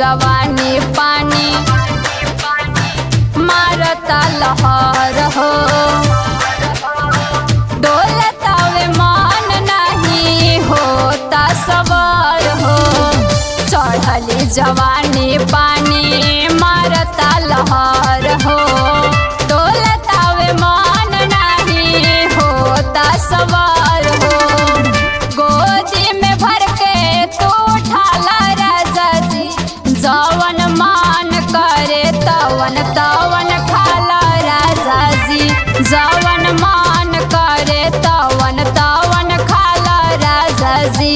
जवानी पानी मारता लहर हो। डोलतावे मन नहीं होता सवार हो। चढ़ली जवानी पानी मारता लहर हो। डोलतावे मन नहीं होता सवार हो। गोदी में भर के तू उठाला राजा जी, जवन मान करे तवन तवन खाला राजा जी। जवन मान करे तवन तवन खाला राजा जी।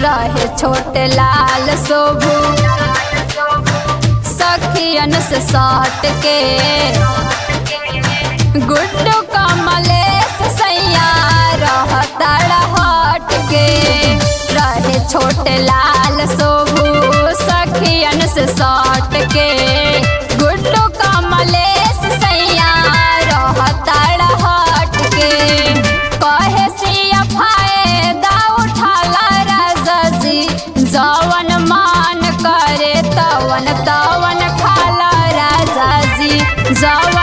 रहे छोटे लाल शोभू सखियन से सट के। गुड्डू कमलेश सैया रहता हट के। रहे छोटे लाल शोभू सखियन से सट के। गुड्डू कमलेश सैया रहता हट के। कहे सिया फायदा उठाला राजा जी, जवन मान करे तवन तवन खाला राजा जी। जवन